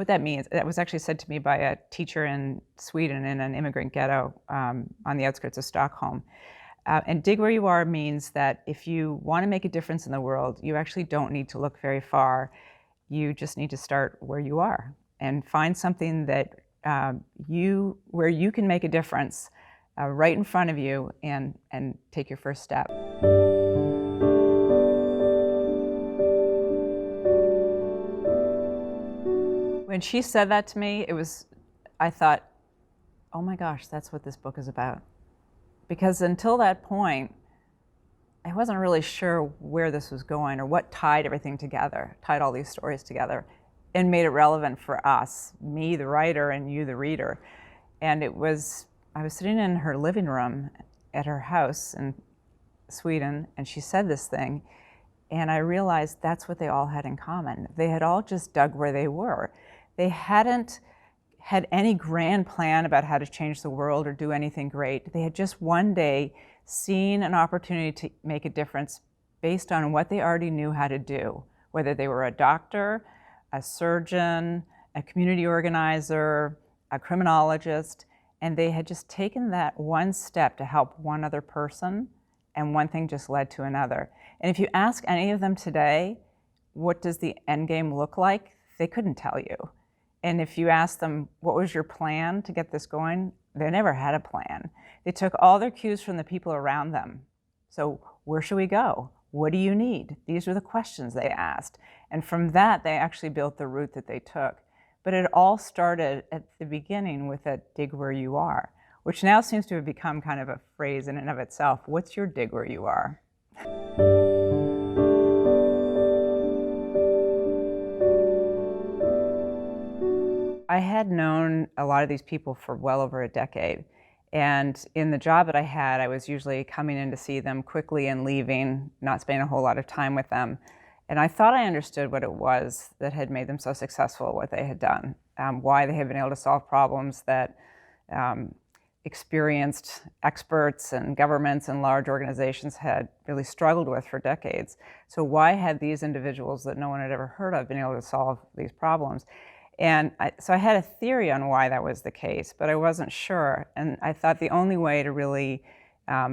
what that means, that was actually said to me by a teacher in Sweden in an immigrant ghetto on the outskirts of Stockholm. And dig where you are means that if you want to make a difference in the world, you actually don't need to look very far. You just need to start where you are and find something that where you can make a difference right in front of you, and take your first step. When she said that to me, I thought, oh my gosh, that's what this book is about. Because until that point, I wasn't really sure where this was going or what tied everything together, tied all these stories together, and made it relevant for us, me, the writer, and you, the reader. And I was sitting in her living room at her house in Sweden, and she said this thing, and I realized that's what they all had in common. They had all just dug where they were. They hadn't had any grand plan about how to change the world or do anything great. They had just one day seen an opportunity to make a difference based on what they already knew how to do, whether they were a doctor, a surgeon, a community organizer, a criminologist, and they had just taken that one step to help one other person, and one thing just led to another. And if you ask any of them today, what does the end game look like? They couldn't tell you. And if you ask them, what was your plan to get this going? They never had a plan. They took all their cues from the people around them. So where should we go? What do you need? These were the questions they asked. And from that, they actually built the route that they took. But it all started at the beginning with a dig where you are, which now seems to have become kind of a phrase in and of itself. What's your dig where you are? I had known a lot of these people for well over a decade. And in the job that I had, I was usually coming in to see them quickly and leaving, not spending a whole lot of time with them. And I thought I understood what it was that had made them so successful, what they had done, why they had been able to solve problems that experienced experts and governments and large organizations had really struggled with for decades. So why had these individuals that no one had ever heard of been able to solve these problems? And so I had a theory on why that was the case, but I wasn't sure. And I thought the only way to really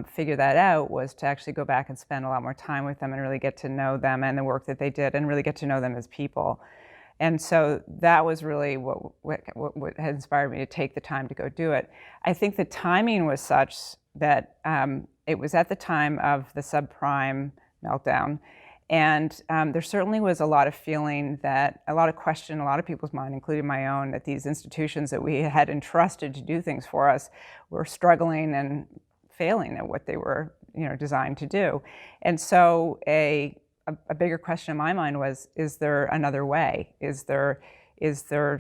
figure that out was to actually go back and spend a lot more time with them and really get to know them and the work that they did and really get to know them as people. And so that was really what had inspired me to take the time to go do it. I think the timing was such that it was at the time of the subprime meltdown. And there certainly was a lot of feeling that, a lot of question in a lot of people's mind, including my own, that these institutions that we had entrusted to do things for us were struggling and failing at what they were, designed to do. And so a bigger question in my mind was, is there another way? Is there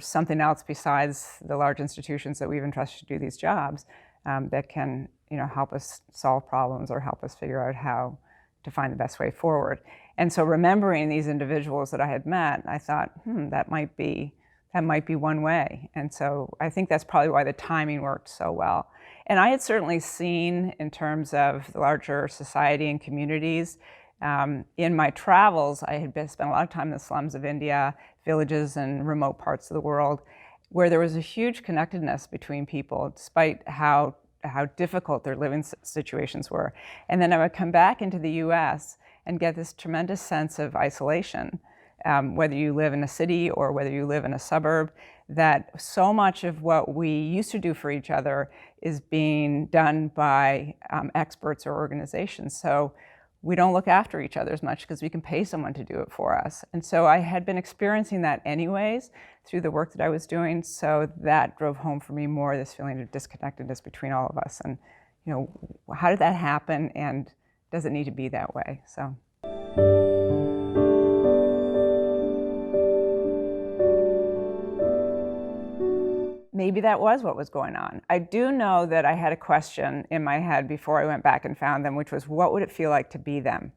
something else besides the large institutions that we've entrusted to do these jobs that can, help us solve problems or help us figure out how to find the best way forward? And so remembering these individuals that I had met, I thought, that might be one way. And so I think that's probably why the timing worked so well. And I had certainly seen, in terms of the larger society and communities, in my travels, I had spent a lot of time in the slums of India, villages and remote parts of the world, where there was a huge connectedness between people, despite how difficult their living situations were. And then I would come back into the US and get this tremendous sense of isolation, whether you live in a city or whether you live in a suburb, that so much of what we used to do for each other is being done by experts or organizations. So we don't look after each other as much because we can pay someone to do it for us. And so I had been experiencing that anyways through the work that I was doing. So that drove home for me more this feeling of disconnectedness between all of us. And, how did that happen? And does it need to be that way? So. Maybe that was what was going on. I do know that I had a question in my head before I went back and found them, which was, what would it feel like to be them?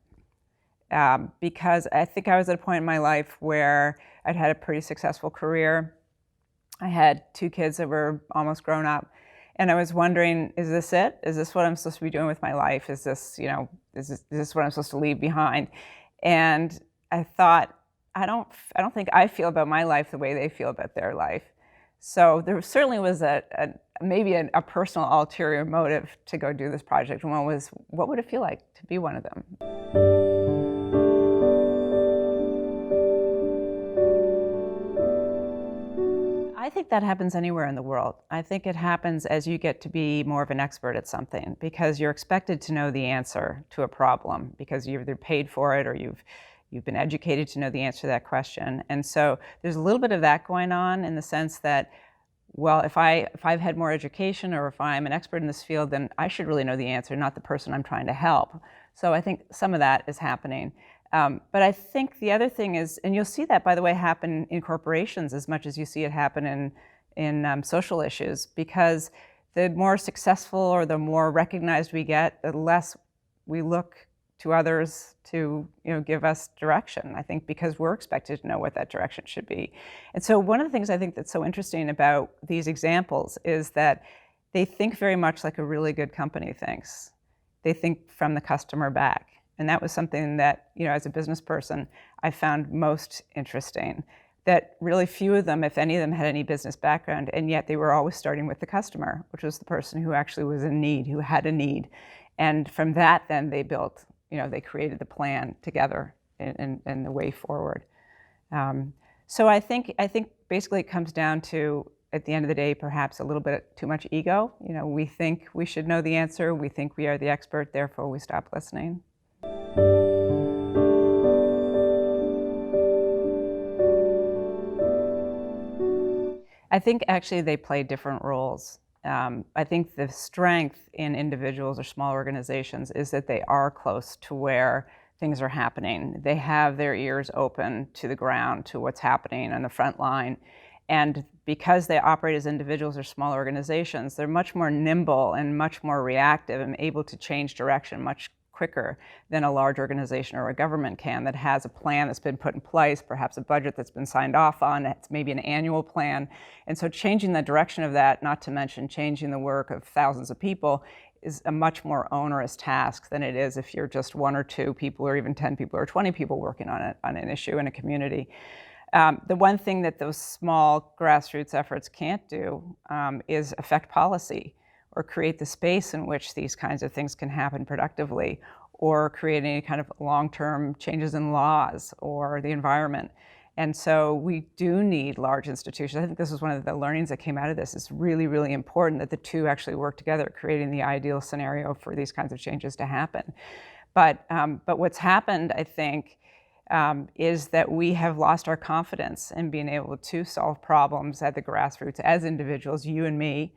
Because I think I was at a point in my life where I'd had a pretty successful career. I had 2 kids that were almost grown up. And I was wondering, is this it? Is this what I'm supposed to be doing with my life? Is this, is this what I'm supposed to leave behind? And I thought, I don't think I feel about my life the way they feel about their life. So there certainly was maybe a personal ulterior motive to go do this project. One was, what would it feel like to be one of them? I think that happens anywhere in the world. I think it happens as you get to be more of an expert at something, because you're expected to know the answer to a problem, because you've either paid for it or you've been educated to know the answer to that question. And so there's a little bit of that going on, in the sense that, well, if I've had more education, or if I'm an expert in this field, then I should really know the answer, not the person I'm trying to help. So I think some of that is happening. But I think the other thing is, and you'll see that, by the way, happen in corporations as much as you see it happen in social issues, because the more successful or the more recognized we get, the less we look to others to give us direction, I think, because we're expected to know what that direction should be. And so one of the things I think that's so interesting about these examples is that they think very much like a really good company thinks. They think from the customer back. And that was something that, as a business person, I found most interesting, that really few of them, if any of them, had any business background, and yet they were always starting with the customer, which was the person who actually was in need, who had a need. And from that, then they built, they created the plan together and the way forward. So I think basically it comes down to, at the end of the day, perhaps a little bit too much ego. We think we should know the answer. We think we are the expert, therefore we stop listening. I think actually they play different roles. I think the strength in individuals or small organizations is that they are close to where things are happening. They have their ears open to the ground, to what's happening on the front line. And because they operate as individuals or small organizations, they're much more nimble and much more reactive and able to change direction much quicker than a large organization or a government can, that has a plan that's been put in place, perhaps a budget that's been signed off on, it's maybe an annual plan. And so changing the direction of that, not to mention changing the work of thousands of people, is a much more onerous task than it is if you're just one or two people, or even 10 people or 20 people working on an issue in a community. The one thing that those small grassroots efforts can't do is affect policy, or create the space in which these kinds of things can happen productively, or create any kind of long-term changes in laws or the environment. And so we do need large institutions. I think this was one of the learnings that came out of this. It's really, really important that the two actually work together, creating the ideal scenario for these kinds of changes to happen. But what's happened, I think, is that we have lost our confidence in being able to solve problems at the grassroots as individuals, you and me,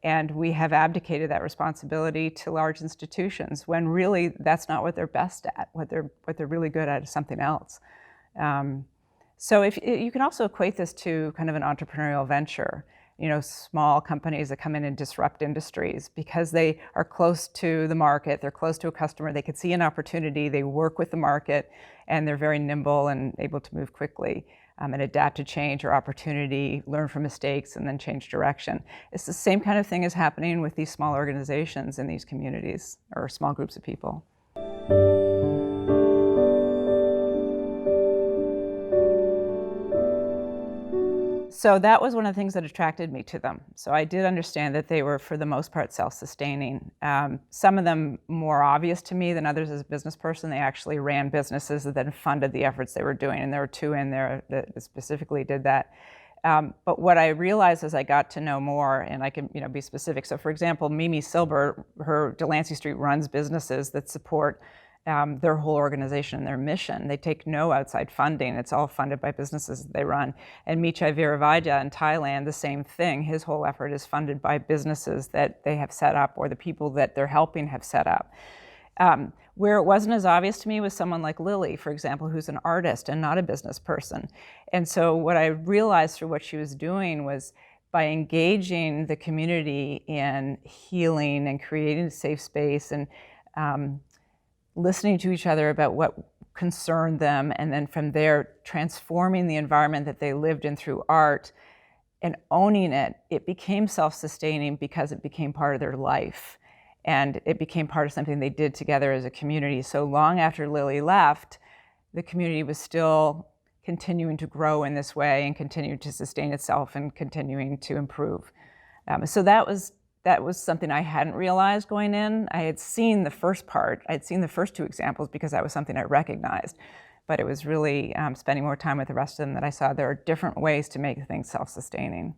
and we have abdicated that responsibility to large institutions, when really that's not what they're best at. What they're really good at is something else. So if you can also equate this to kind of an entrepreneurial venture, small companies that come in and disrupt industries because they are close to the market, they're close to a customer, they can see an opportunity, they work with the market, and they're very nimble and able to move quickly and adapt to change or opportunity, learn from mistakes, and then change direction. It's the same kind of thing is happening with these small organizations in these communities, or small groups of people. So that was one of the things that attracted me to them. So I did understand that they were, for the most part, self-sustaining. Some of them more obvious to me than others as a business person. They actually ran businesses that then funded the efforts they were doing, and there were two in there that specifically did that. But what I realized as I got to know more, and I can be specific. So for example, Mimi Silber, her Delancey Street runs businesses that support their whole organization and their mission. They take no outside funding. It's all funded by businesses that they run. And Michai Viravaidya in Thailand, the same thing. His whole effort is funded by businesses that they have set up, or the people that they're helping have set up. Where it wasn't as obvious to me was someone like Lily, for example, who's an artist and not a business person. And so what I realized through what she was doing was, by engaging the community in healing and creating a safe space and listening to each other about what concerned them, and then from there transforming the environment that they lived in through art and owning it, it became self-sustaining because it became part of their life. And it became part of something they did together as a community. So long after Lily left, the community was still continuing to grow in this way and continue to sustain itself and continuing to improve. So that was something I hadn't realized going in. I had seen the first part, I'd seen the first two examples because that was something I recognized. But it was really spending more time with the rest of them that I saw there are different ways to make things self-sustaining.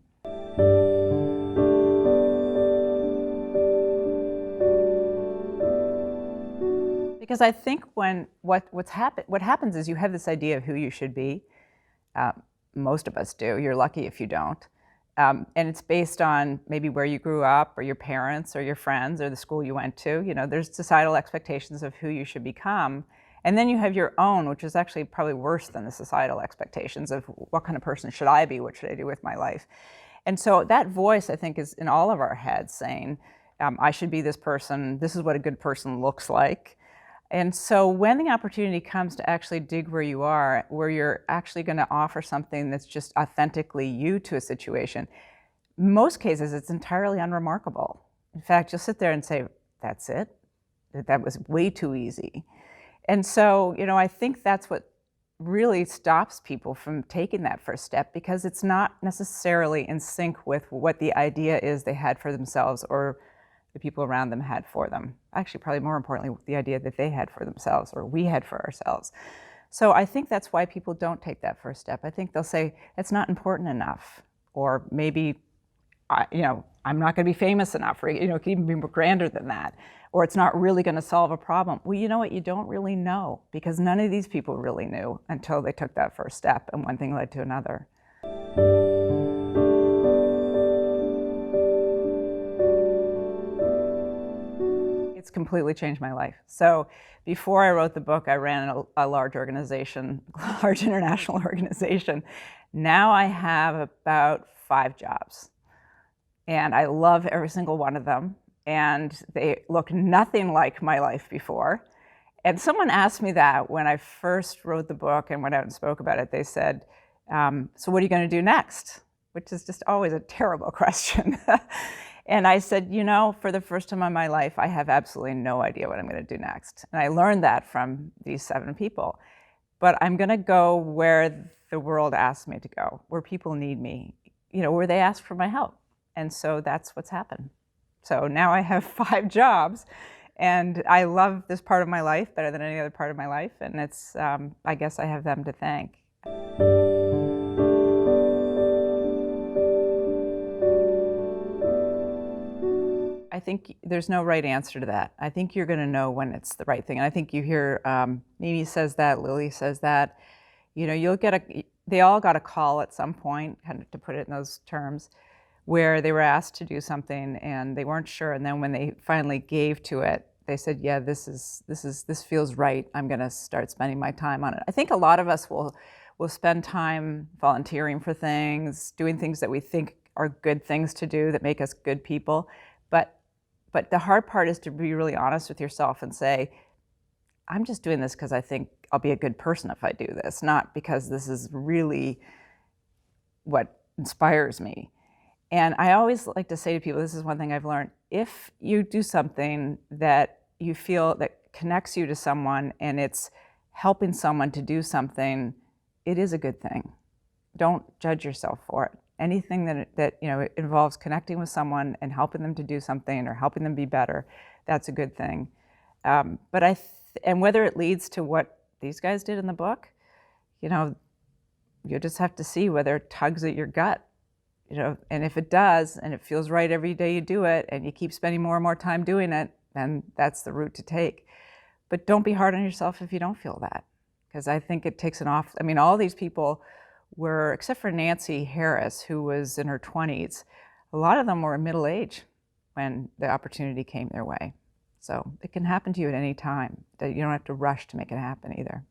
Because I think what happens is you have this idea of who you should be. Most of us do. You're lucky if you don't. And it's based on maybe where you grew up or your parents or your friends or the school you went to. You know, there's societal expectations of who you should become. And then you have your own, which is actually probably worse than the societal expectations of what kind of person should I be? What should I do with my life? And so that voice, I think, is in all of our heads saying, I should be this person. This is what a good person looks like. And so when the opportunity comes to actually dig where you are, where you're actually going to offer something that's just authentically you to a situation, most cases it's entirely unremarkable. In fact, you'll sit there and say, that's it? That was way too easy. And so, you know, I think that's what really stops people from taking that first step, because it's not necessarily in sync with what the idea is they had for themselves or the people around them had for them. Actually, probably more importantly, the idea that they had for themselves or we had for ourselves. So I think that's why people don't take that first step. I think they'll say, it's not important enough, or maybe, you know, I'm not going to be famous enough, or, you know, it can even be grander than that, or it's not really going to solve a problem. Well, you know what? You don't really know, because none of these people really knew until they took that first step, and one thing led to another. It's completely changed my life. So before I wrote the book, I ran a large organization, a large international organization. Now I have about 5 jobs. And I love every single one of them. And they look nothing like my life before. And someone asked me that when I first wrote the book and went out and spoke about it. They said, so what are you going to do next? Which is just always a terrible question. And I said, you know, for the first time in my life, I have absolutely no idea what I'm going to do next. And I learned that from these 7 people. But I'm going to go where the world asks me to go, where people need me, you know, where they ask for my help. And so that's what's happened. So now I have 5 jobs, and I love this part of my life better than any other part of my life. And it's, I guess I have them to thank. I think there's no right answer to that. I think you're going to know when it's the right thing. And I think you hear Mimi says that, Lily says that. You know, they all got a call at some point, kind of to put it in those terms, where they were asked to do something and they weren't sure. And then when they finally gave to it, they said, yeah, this feels right. I'm going to start spending my time on it. I think a lot of us will spend time volunteering for things, doing things that we think are good things to do that make us good people. But the hard part is to be really honest with yourself and say, I'm just doing this because I think I'll be a good person if I do this, not because this is really what inspires me. And I always like to say to people, this is one thing I've learned, if you do something that you feel that connects you to someone and it's helping someone to do something, it is a good thing. Don't judge yourself for it. Anything that you know involves connecting with someone and helping them to do something or helping them be better, that's a good thing. And whether it leads to what these guys did in the book, you know, you just have to see whether it tugs at your gut, you know. And if it does, and it feels right every day you do it, and you keep spending more and more time doing it, then that's the route to take. But don't be hard on yourself if you don't feel that, because I think it takes I mean, all these people were, except for Nancy Harris, who was in her 20s, a lot of them were middle age when the opportunity came their way. So it can happen to you at any time. You don't have to rush to make it happen either.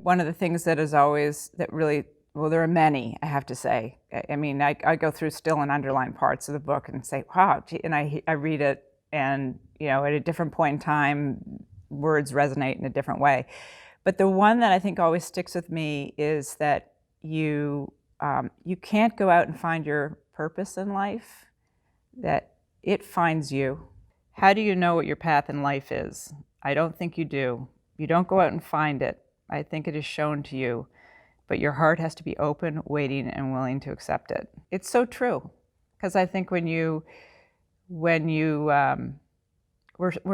One of the things that is always, well, there are many, I have to say. I mean, I go through still and underline parts of the book and say, wow, and I read it, and you know, at a different point in time, words resonate in a different way. But the one that I think always sticks with me is that you can't go out and find your purpose in life, that it finds you. How do you know what your path in life is? I don't think you do. You don't go out and find it. I think it is shown to you. But your heart has to be open, waiting, and willing to accept it. It's so true. Because I think we're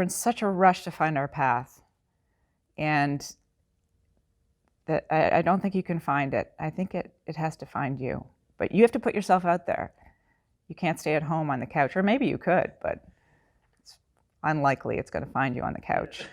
in such a rush to find our path. And that I don't think you can find it. I think it has to find you. But you have to put yourself out there. You can't stay at home on the couch, or maybe you could, but it's unlikely it's going to find you on the couch.